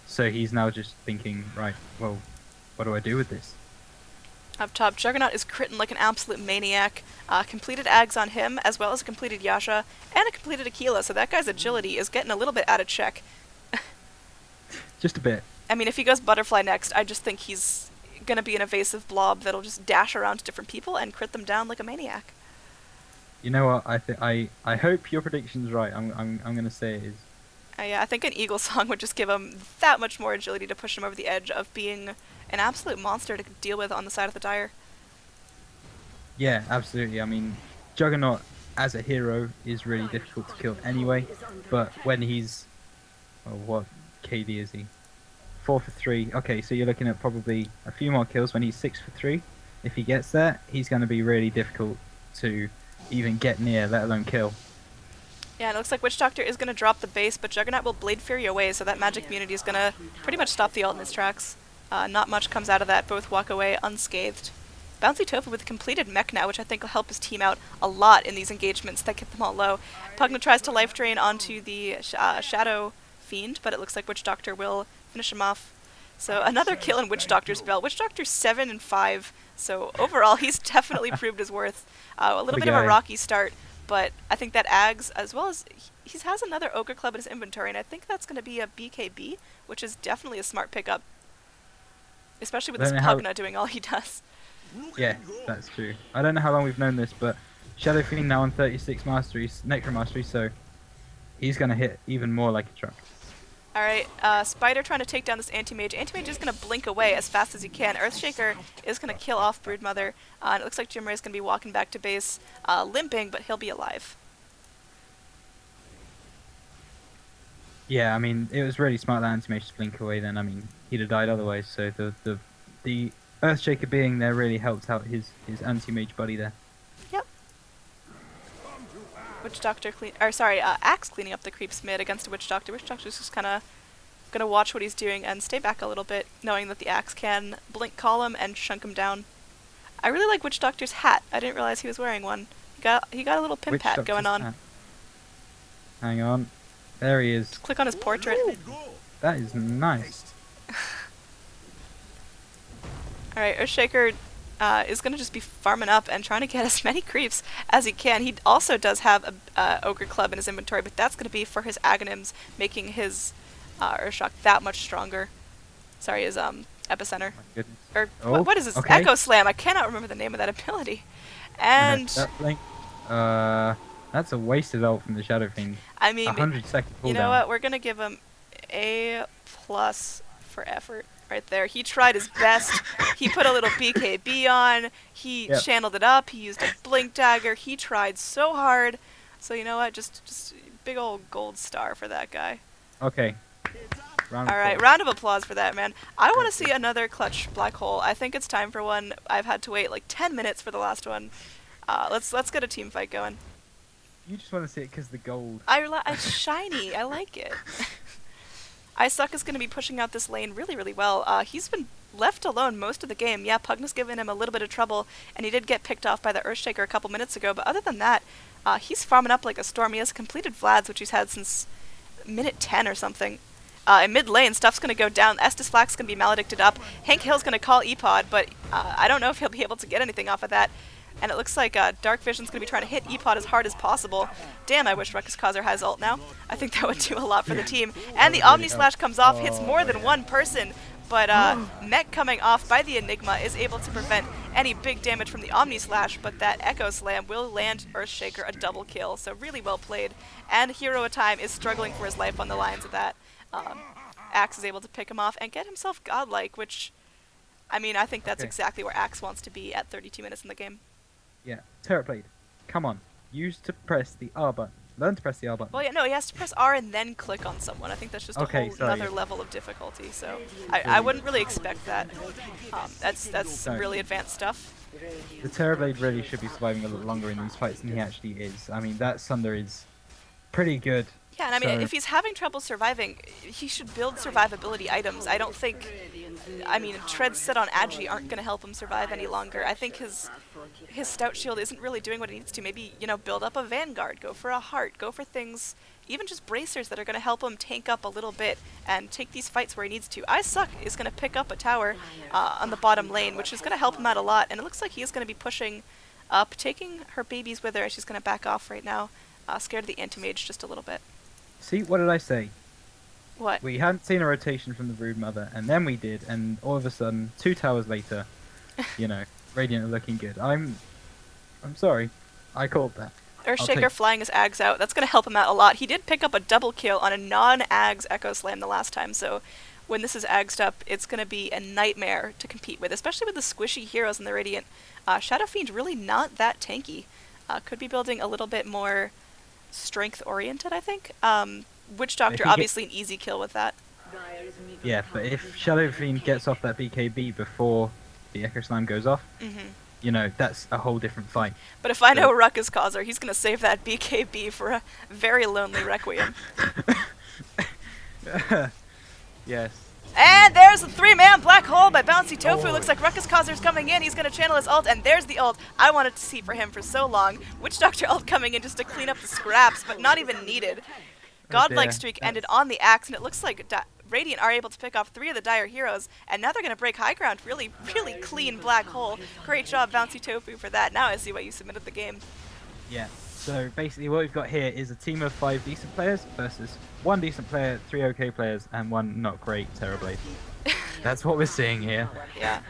B: So he's now just thinking, right, well, what do I do with this?
A: Up top, Juggernaut is critting like an absolute maniac. Completed Ags on him, as well as a completed Yasha, and a completed Aquila, so that guy's agility is getting a little bit out of check.
B: Just a bit.
A: I mean, if he goes Butterfly next, I just think he's gonna be an evasive blob that'll just dash around to different people and crit them down like a maniac.
B: You know what? I hope your prediction's right. I'm gonna say it is.
A: Yeah, I think an Eagle Song would just give him that much more agility to push him over the edge of being an absolute monster to deal with on the side of the Dire.
B: Yeah, absolutely. I mean, Juggernaut as a hero is really difficult to kill anyway, but when he's... Oh, what KD is he? 4 for 3. Okay, so you're looking at probably a few more kills when he's 6 for 3. If he gets there, he's going to be really difficult to even get near, let alone kill.
A: Yeah, and it looks like Witch Doctor is going to drop the base, but Juggernaut will Blade Fury away, so that magic immunity is going to pretty much stop the ult in its tracks. Not much comes out of that, both walk away unscathed. BouNcYToufU with a completed mech now, which I think will help his team out a lot in these engagements that get them all low. Pugna tries to life drain onto the Shadow Fiend, but it looks like Witch Doctor will finish him off. So another kill in Witch Doctor's belt. Witch Doctor's 7 and 5, so overall he's definitely proved his worth. A little bit of a rocky start, but I think that Ags, as well as he has another Ogre Club in his inventory, and I think that's going to be a BKB, which is definitely a smart pickup. Especially with this Pugna doing all he does.
B: Yeah, that's true. I don't know how long we've known this, but Shadow Fiend now on 36 masteries, Necro mastery, so he's going to hit even more like a truck.
A: Alright, Spider trying to take down this Anti-Mage. Anti-Mage is going to blink away as fast as he can. Earthshaker is going to kill off Broodmother, and it looks like Jimray is going to be walking back to base, limping, but he'll be alive.
B: Yeah, I mean, it was really smart that Anti-Mage to blink away then. I mean, he'd have died otherwise, so the Earthshaker being there really helped out his Anti-Mage buddy there.
A: Yep. Witch Doctor Axe cleaning up the creeps mid against a Witch Doctor. Witch Doctor's just kind of gonna watch what he's doing and stay back a little bit, knowing that the Axe can blink call him and chunk him down. I really like Witch Doctor's hat. I didn't realize he was wearing one. He got a little pimp hat going on.
B: Hat. Hang on. There he is.
A: Just click on his portrait.
B: That is nice.
A: Alright, Earthshaker is going to just be farming up and trying to get as many creeps as he can. He also does have a Ogre Club in his inventory, but that's going to be for his Aghanims, making his Earthshock that much stronger. Sorry, his Epicenter.
B: My goodness.
A: Or
B: Oh,
A: what is this?
B: okay.
A: Echo Slam. I cannot remember the name of that ability. And
B: That blink. That's a wasted ult from the Shadow Fiend.
A: I mean,
B: 100-second cooldown.
A: you know what? We're going to give him A+ for effort. right there. He tried his best. He put a little BKB on. He
B: Yep.
A: channeled it up. He used a blink dagger. He tried so hard. So you know what? Just big old gold star for that guy.
B: Okay. Round of
A: All right,
B: applause.
A: round of applause for that, man. I want to see another clutch black hole. I think it's time for one. I've had to wait like 10 minutes for the last one. Let's get a team fight going.
B: You just want to see it because the gold.
A: It's shiny. I like it. iSuck is going to be pushing out this lane really, really well. He's been left alone most of the game. Yeah, Pugna's given him a little bit of trouble, and he did get picked off by the Earthshaker a couple minutes ago, but other than that, he's farming up like a storm. He has completed Vlad's, which he's had since minute 10 or something. In mid lane, stuff's going to go down. Estus Flack's going to be maledicted up. Hank Hill's going to call Epod, but I don't know if he'll be able to get anything off of that. And it looks like Dark Vision's going to be trying to hit Epod as hard as possible. Damn, I wish Ruckus Causer has ult now. I think that would do a lot for the team. And the Omni Slash comes off, hits more than one person. But Mech coming off by the Enigma is able to prevent any big damage from the Omni Slash, but that Echo Slam will land Earthshaker a double kill. So really well played. And Hero of Time is struggling for his life on the lines of that. Axe is able to pick him off and get himself godlike, which, I mean, I think that's exactly where Axe wants to be at 32 minutes in the game.
B: Yeah. Terrorblade. Come on. Use to press the R button. Learn to press the R button.
A: Well, yeah, no, he has to press R and then click on someone. I think that's just a whole another level of difficulty. So I wouldn't really expect that. That's some really advanced stuff.
B: The Terrorblade really should be surviving a little longer in these fights than he actually is. I mean, that Sunder is pretty good.
A: Yeah, and I mean, if he's having trouble surviving, he should build survivability items. I don't think, I mean, treads set on Agi aren't going to help him survive any longer. I think his Stout Shield isn't really doing what it needs to. Maybe, you know, build up a Vanguard, go for a Heart, go for things, even just bracers that are going to help him tank up a little bit and take these fights where he needs to. iSuck is going to pick up a tower on the bottom lane, which is going to help him out a lot, and it looks like he is going to be pushing up, taking her babies with her, and she's going to back off right now, scared of the Anti-Mage just a little bit.
B: See, what did I say?
A: What?
B: We hadn't seen a rotation from the Brood Mother, and then we did, and all of a sudden, 2 towers later, you know, Radiant are looking good. I'm sorry. I called that.
A: Earthshaker flying his Ags out. That's going to help him out a lot. He did pick up a double kill on a non-Ags Echo Slam the last time, so when this is Agsed up, it's going to be a nightmare to compete with, especially with the squishy heroes in the Radiant. Shadow Fiend really not that tanky. Could be building a little bit more strength-oriented, I think. Witch Doctor, obviously an easy kill with that.
B: Yeah, but if Shadow Fiend gets off that BKB before the Echo Slam goes off, you know, that's a whole different fight.
A: But if I know Ruckus Causer, he's going to save that BKB for a very lonely Requiem.
B: Yes.
A: And there's a 3-man black hole by BouNcYToufU. Looks like Ruckus Causer's coming in. He's going to channel his ult, and there's the ult I wanted to see for him for so long. Witch Doctor ult coming in just to clean up the scraps, but not even needed. Godlike streak ended on the Axe, and it looks like Radiant are able to pick off 3 of the Dire heroes, and now they're going to break high ground. Really, really clean black hole. Great job, BouNcYToufU, for that. Now I see why you submitted the game.
B: Yeah. So basically what we've got here is a team of 5 decent players versus 1 decent player, 3 okay players, and 1 not great Terrorblade. That's what we're seeing here.
A: Yeah.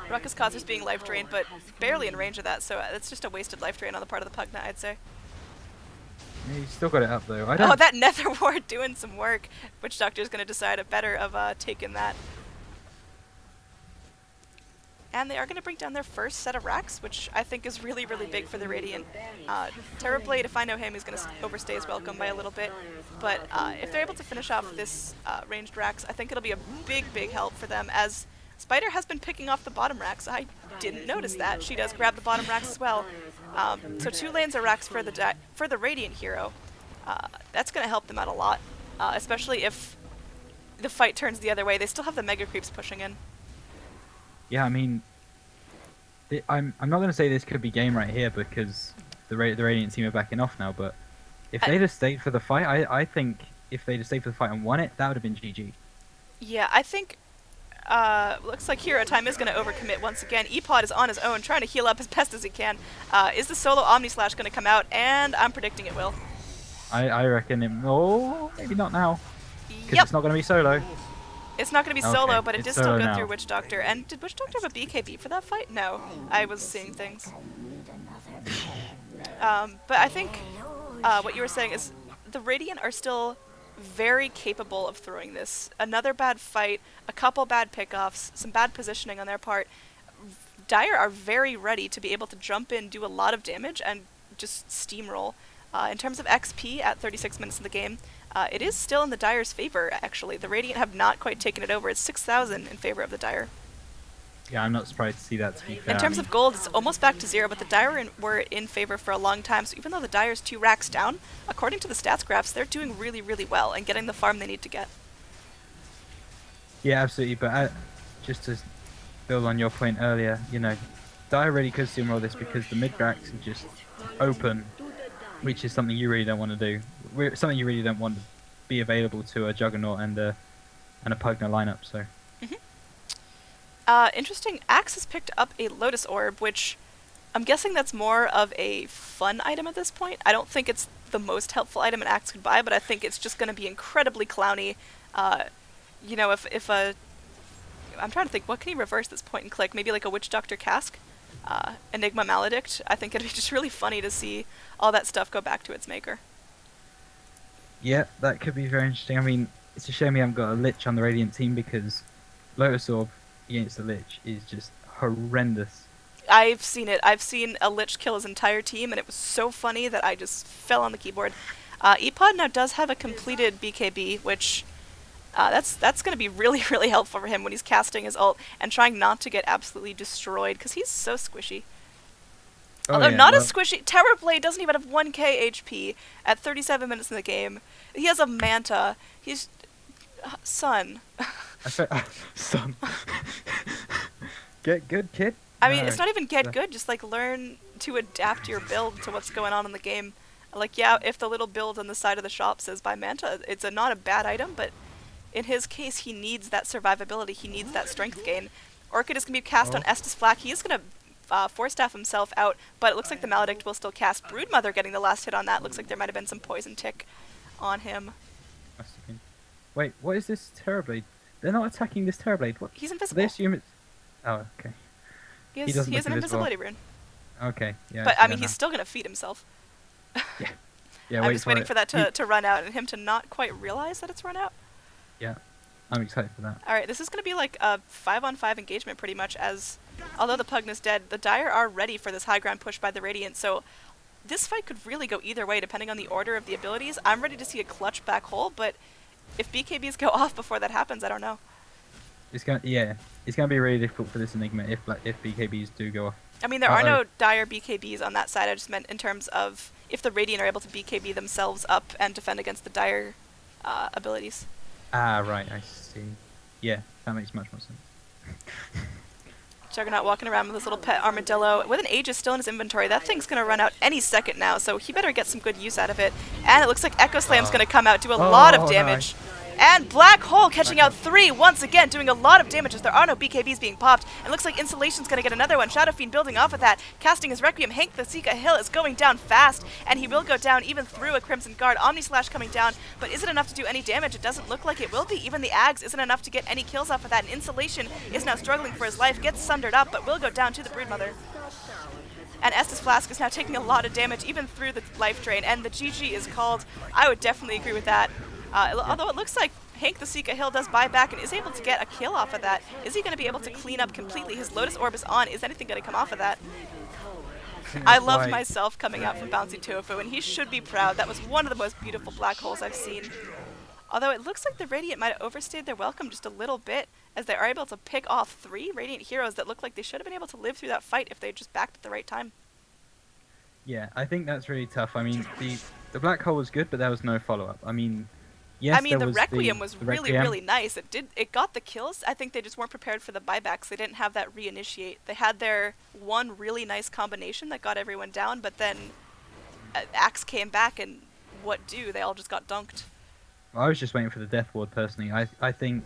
A: Ruckus Causer's being life drained, but barely in range of that, so it's just a wasted life drain on the part of the Pugna, I'd say.
B: Yeah, he's still got it up though.
A: Oh, that Nether Ward doing some work. Witch Doctor's going to decide a better of taking that. And they are going to bring down their first set of racks, which I think is really, really big for the Radiant. Terrorblade, if I know him, he's going to overstay his welcome by a little bit. But if they're able to finish off this ranged racks, I think it'll be a big, big help for them, as Spider has been picking off the bottom racks. I didn't notice that. She does grab the bottom racks as well. So 2 lanes of racks for the Radiant hero. That's going to help them out a lot, especially if the fight turns the other way. They still have the Mega Creeps pushing in.
B: Yeah, I mean, I'm not going to say this could be game right here because the Radiant team are backing off now, but if they'd have stayed for the fight, I think if they'd have stayed for the fight and won it, that would have been GG. Yeah,
A: I think looks like Hero Time is going to overcommit once again. Epod is on his own, trying to heal up as best as he can. Is the solo Omni Slash going to come out? And I'm predicting it will.
B: I reckon it... Oh, maybe not now. Because it's not going to be solo.
A: It's not going to be solo, but it did still go
B: now.
A: through Witch Doctor. And did Witch Doctor have a BKB for that fight? No. I was seeing things. But I think what you were saying is the Radiant are still very capable of throwing this. Another bad fight, a couple bad pickoffs, some bad positioning on their part. Dire are very ready to be able to jump in, do a lot of damage, and just steamroll. In terms of XP at 36 minutes in the game, it is still in the Dire's favor, actually. The Radiant have not quite taken it over. It's 6,000 in favor of the Dire.
B: Yeah, I'm not surprised to see that, to be fair.
A: In terms of gold, it's almost back to 0, but the Dire were in favor for a long time, so even though the Dire's 2 racks down, according to the stats graphs, they're doing really, really well and getting the farm they need to get.
B: Yeah, absolutely, but just to build on your point earlier, you know, Dire really could steamroll this because the mid racks are just open, which is something you really don't want to do. Something you really don't want to be available to a Juggernaut and a Pugna lineup, so...
A: Interesting, Axe has picked up a Lotus Orb, which I'm guessing that's more of a fun item at this point. I don't think it's the most helpful item an Axe could buy, but I think it's just going to be incredibly clowny. You know, if a... I'm trying to think, what can he reverse this point and click? Maybe like a Witch Doctor Cask? Enigma Maledict? I think it'd be just really funny to see all that stuff go back to its maker.
B: Yeah, that could be very interesting. I mean, it's a shame we haven't got a Lich on the Radiant team because Lotus Orb against the Lich is just horrendous.
A: I've seen it. I've seen a Lich kill his entire team, and it was so funny that I just fell on the keyboard. Epod now does have a completed BKB, which that's going to be really, really helpful for him when he's casting his ult and trying not to get absolutely destroyed, because he's so squishy. Although not as squishy. Terrorblade doesn't even have 1k HP at 37 minutes in the game. He has a Manta. He's... Son.
B: Son. Get good, kid.
A: I mean, it's not even get good, just like learn to adapt your build to what's going on in the game. Like, yeah, if the little build on the side of the shop says buy Manta, it's not a bad item, but in his case, he needs that survivability, he needs that strength gain. Orchid is going to be cast on Estus Flack. He is going to Force Staff himself out, but it looks like the Maledict will still cast. Broodmother getting the last hit on that. Looks like there might have been some poison tick on him.
B: Must have been. Wait, what is this Terrorblade? They're not attacking this Terrorblade. What?
A: He's invisible.
B: They assume it's... Oh, okay.
A: He has an invisibility rune.
B: Okay, yeah.
A: But, I mean, he's still going to feed himself.
B: Yeah. Yeah,
A: I'm just waiting for that to run out and him to not quite realize that it's run out.
B: Yeah, I'm excited for that.
A: Alright, this is going to be like a 5-on-5 engagement pretty much, as although the Pugna's dead, the Dire are ready for this high ground push by the Radiant, so this fight could really go either way depending on the order of the abilities. I'm ready to see a clutch back hole, but if BKBs go off before that happens, I don't know.
B: It's gonna be really difficult for this Enigma if BKBs do go off.
A: I mean, there are no Dire BKBs on that side. I just meant in terms of if the Radiant are able to BKB themselves up and defend against the Dire abilities.
B: Ah, right, I see. Yeah, that makes much more sense.
A: Juggernaut walking around with his little pet armadillo with an Aegis still in his inventory. That thing's going to run out any second now, so he better get some good use out of it. And it looks like Echo Slam's going to come out, do a lot of damage.
B: Nice.
A: And Black Hole catching out 3 once again, doing a lot of damage as there are no BKBs being popped. And looks like Insulation's going to get another one. Shadow Fiend building off of that, casting his Requiem. Hank the Sika Hill is going down fast, and he will go down even through a Crimson Guard. Omni Slash coming down, but is it enough to do any damage? It doesn't look like it will be. Even the Ags isn't enough to get any kills off of that. And Insulation is now struggling for his life, gets sundered up, but will go down to the Broodmother. And Estus Flask is now taking a lot of damage, even through the life drain, and the GG is called. I would definitely agree with that. Although it looks like Hank the Sika Hill does buy back and is able to get a kill off of that. Is he going to be able to clean up completely? His Lotus Orb is on. Is anything going to come off of that? I loved myself coming out from BouNcYToufU, and he should be proud. That was one of the most beautiful black holes I've seen. Although it looks like the Radiant might have overstayed their welcome just a little bit, as they are able to pick off 3 Radiant heroes that look like they should have been able to live through that fight if they just backed at the right time.
B: Yeah, I think that's really tough. I mean, the black hole was good, but there was no follow-up. I mean... Yes,
A: the Requiem was really, really nice. It got the kills. I think they just weren't prepared for the buybacks. They didn't have that reinitiate. They had their one really nice combination that got everyone down, but then Axe came back, and what do? They all just got dunked.
B: I was just waiting for the Death Ward, personally. I think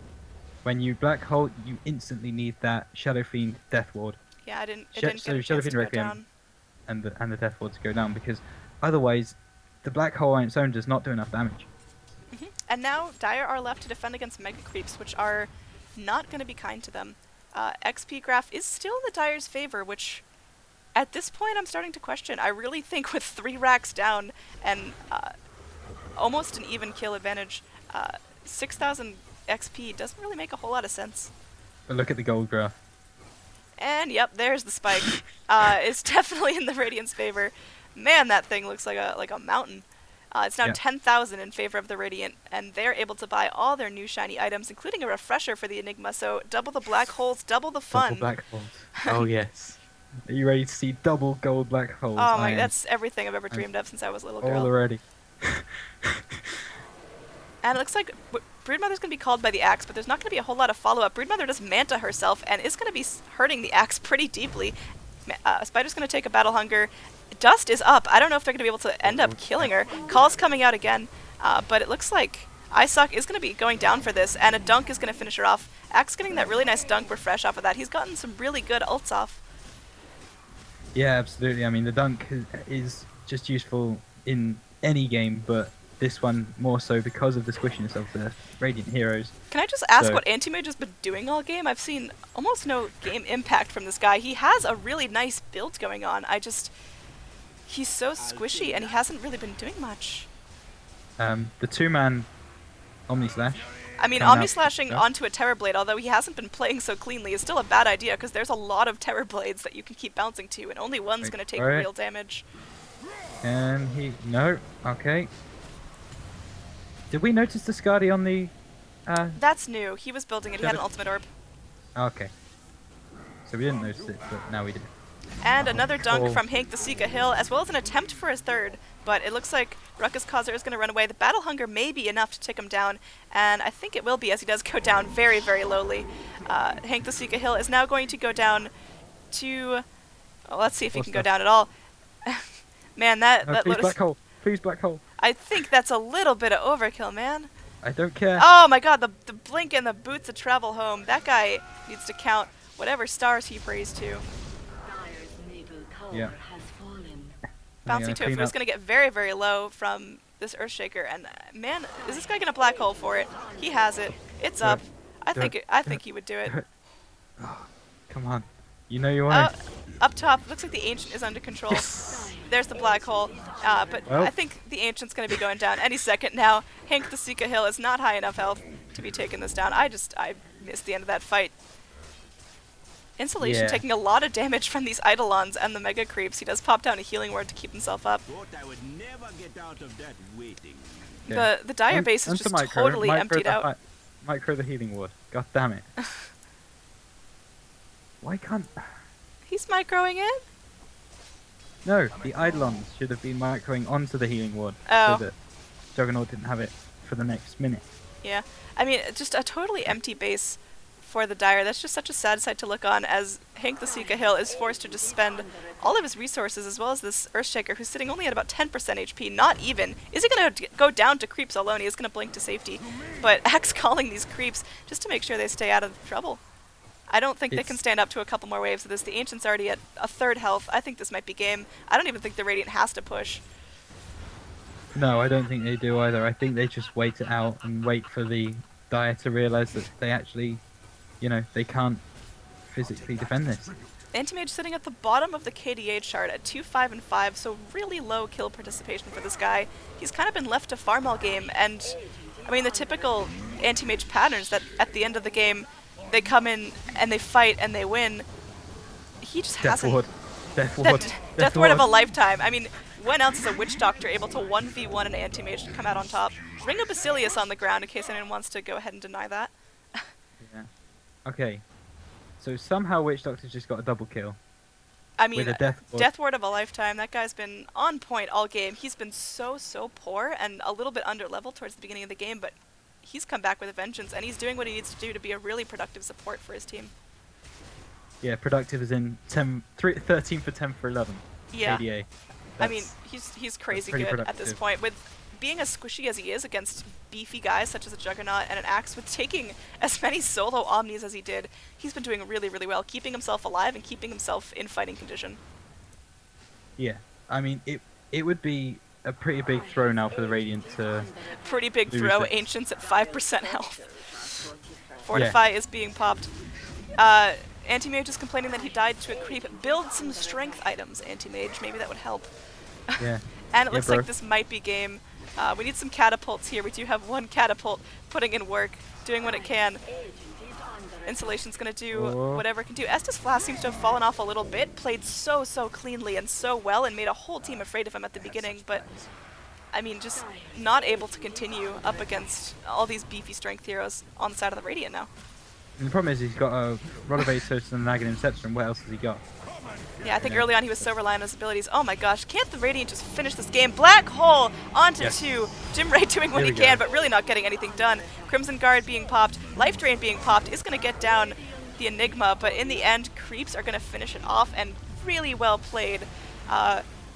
B: when you black hole, you instantly need that Shadow Fiend Death Ward.
A: Yeah, it didn't get a
B: Shadow
A: chance
B: Fiend
A: to go
B: Requiem
A: down.
B: and the Death Ward to go down, because otherwise the black hole on its own does not do enough damage.
A: And now Dire are left to defend against Mega Creeps, which are not going to be kind to them. XP graph is still in the Dire's favor, which at this point I'm starting to question. I really think with 3 racks down and almost an even kill advantage, 6,000 XP doesn't really make a whole lot of sense.
B: But look at the gold graph.
A: And yep, there's the spike. It's definitely in the Radiant's favor. Man, that thing looks like a mountain. It's now 10,000 in favor of the Radiant, and they're able to buy all their new shiny items, including a refresher for the Enigma, so double the black holes, double the fun.
B: Double black holes. Oh, yes. Are you ready to see double gold black holes?
A: Oh my, that's everything I've ever dreamed of since I was a little girl.
B: Already.
A: And it looks like Broodmother's going to be called by the axe, but there's not going to be a whole lot of follow-up. Broodmother does Manta herself and is going to be hurting the axe pretty deeply. Spider's going to take a Battle Hunger. Dust is up. I don't know if they're going to be able to end up killing her. Call's coming out again, but it looks like iSuck is going to be going down for this, and a dunk is going to finish her off. Axe getting that really nice dunk refresh off of that. He's gotten some really good ults off.
B: Yeah, absolutely. I mean, the dunk is just useful in any game, but this one more so because of the squishiness of the Radiant heroes.
A: Can I just ask what Anti-Mage has been doing all game? I've seen almost no game impact from this guy. He has a really nice build going on. He's so squishy, and he hasn't really been doing much.
B: The two-man Omni Slash.
A: I mean, Omni Slashing onto a Terrorblade, although he hasn't been playing so cleanly, is still a bad idea, because there's a lot of Terrorblades that you can keep bouncing to, and only one's going to take real damage.
B: And no, okay. Did we notice the Skadi on the...
A: That's new. He was building it. He had an ultimate orb.
B: Okay. So we didn't notice it, but now we do.
A: And another dunk from Hank the Sika Hill, as well as an attempt for his third, but it looks like Ruckus Causer is going to run away. The Battle Hunger may be enough to take him down, and I think it will be, as he does go down very, very lowly. Hank the Sika Hill is now going to go down to... Oh, let's see if he can go down at all. Man, that
B: please
A: Lotus...
B: black hole. Please black hole.
A: I think that's a little bit of overkill, man.
B: I don't care.
A: Oh my god, the blink and the boots of travel home. That guy needs to count whatever stars he prays to.
B: Yeah.
A: BouNcYToufU is going to get very, very low from this Earthshaker, and man, is this guy going to black hole for it? He has it. It's up. I think he would do it.
B: Oh, come on. You know you want it.
A: Up top, looks like the Ancient is under control.
B: Yes.
A: There's the black hole, but I think the Ancient's going to be going down any second now. Hank the Sika Hill is not high enough health to be taking this down. I missed the end of that fight. Insulation taking a lot of damage from these Eidolons and the Mega Creeps. He does pop down a healing ward to keep himself up.
D: I would never get out of that waiting.
A: The Dire base is just totally emptied out.
B: Micro the healing ward. God damn it. Why can't...
A: He's microing it?
B: No, the Eidolons should have been microing onto the healing ward.
A: Oh.
B: So that Juggernaut didn't have it for the next minute.
A: Yeah. I mean, just a totally empty base for the Dire. That's just such a sad sight to look on, as Hank the Sika Hill is forced to just spend all of his resources, as well as this Earthshaker, who's sitting only at about 10% HP, not even. Is he going to go down to creeps alone? He is going to blink to safety. But Axe calling these creeps just to make sure they stay out of trouble. I don't think they can stand up to a couple more waves of this. The Ancient's already at a third health. I think this might be game. I don't even think the Radiant has to push.
B: No, I don't think they do either. I think they just wait it out and wait for the Dire to realize that they actually, you know, they can't physically defend this.
A: Anti-Mage sitting at the bottom of the KDA chart at 2, 5, and 5, so really low kill participation for this guy. He's kind of been left to farm all game, and I mean the typical Anti-Mage patterns that at the end of the game they come in and they fight and they win. He just hasn't. Death ward of a lifetime. I mean, when else is a Witch Doctor able to 1v1 an Anti-Mage and come out on top? Ring of Basilius on the ground in case anyone wants to go ahead and deny that.
B: Yeah. Okay. So somehow Witch Doctor's just got a double kill.
A: I mean,
B: with a
A: Death Ward of a lifetime. That guy's been on point all game. He's been so poor and a little bit under level towards the beginning of the game, but he's come back with a vengeance, and he's doing what he needs to do to be a really productive support for his team.
B: Yeah, productive is in 13 for 10 for 11.
A: Yeah.
B: KDA.
A: I mean, he's crazy good at this point. With being as squishy as he is against beefy guys such as a Juggernaut and an Axe, with taking as many solo Omnis as he did, he's been doing really, really well, keeping himself alive and keeping himself in fighting condition.
B: Yeah, I mean, it would be a pretty big throw now for the Radiant to...
A: Pretty big throw, Ancients at 5% health. Fortify is being popped. Anti-Mage is complaining that he died to a creep. Build some strength items, Anti-Mage. Maybe that would help.
B: Yeah.
A: And it looks like this might be game. We need some catapults here. We do have one catapult putting in work, doing what it can.
C: Agent is under
A: Installation's gonna do
B: Oh.
A: whatever it can do. Estes Flask seems to have fallen off a little bit, played so cleanly and so well, and made a whole team afraid of him at the beginning, but I mean, just not able to continue up against all these beefy strength heroes on the side of the Radiant now.
B: And the problem is he's got a Rod of Asos and a Nagan Inception. What else has he got?
A: Yeah, I think early on he was so reliant on his abilities. Oh my gosh, can't the Radiant just finish this game? Black Hole onto
B: Yes.
A: 2. Jim Ray doing what
B: Here
A: he
B: we
A: can,
B: go.
A: but really not getting anything done. Crimson Guard being popped, Life Drain being popped is going to get down the Enigma, but in the end, Creeps are going to finish it off, and really well played.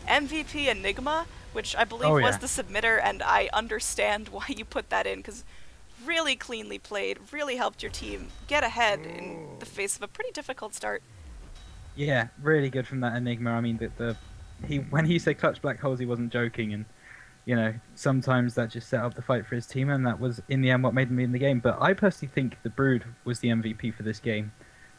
A: MVP Enigma, which I believe
B: Oh,
A: was
B: yeah.
A: the submitter, and I understand why you put that in, because really cleanly played, really helped your team get ahead in the face of a pretty difficult start.
B: Yeah, really good from that Enigma. I mean, when he said clutch black holes, he wasn't joking, and you know sometimes that just set up the fight for his team, and that was in the end what made them in the game. But I personally think the Brood was the MVP for this game.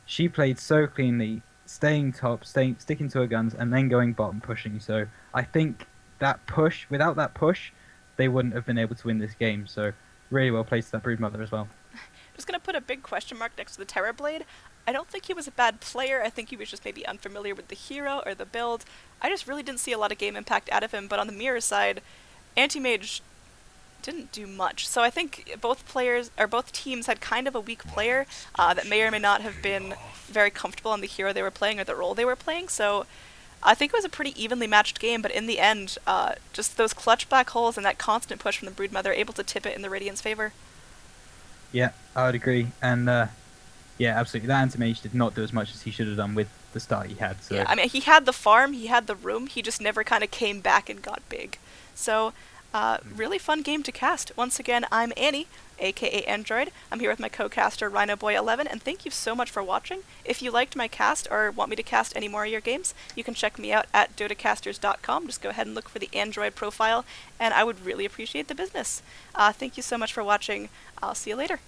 B: She played so cleanly, staying top, sticking to her guns, and then going bottom pushing. So I think that push, without that push, they wouldn't have been able to win this game. So really well placed that Brood Mother as well.
A: Just gonna put a big question mark next to the Terror Blade. I don't think he was a bad player. I think he was just maybe unfamiliar with the hero or the build. I just really didn't see a lot of game impact out of him. But on the mirror side, Anti-Mage didn't do much. So I think both teams had kind of a weak player that may or may not have been very comfortable on the hero they were playing or the role they were playing. So I think it was a pretty evenly matched game. But in the end, just those clutch black holes and that constant push from the Broodmother able to tip it in the Radiant's favor.
B: Yeah, I would agree. And yeah, absolutely. That Anti-Mage did not do as much as he should have done with the start he had. So
A: Yeah, I mean, he had the farm, he had the room, he just never kind of came back and got big. So, really fun game to cast. Once again, I'm Annie, aka Android. I'm here with my co-caster RhinoBoy11, and thank you so much for watching. If you liked my cast or want me to cast any more of your games, you can check me out at dotacasters.com. Just go ahead and look for the Android profile, and I would really appreciate the business. Thank you so much for watching. I'll see you later.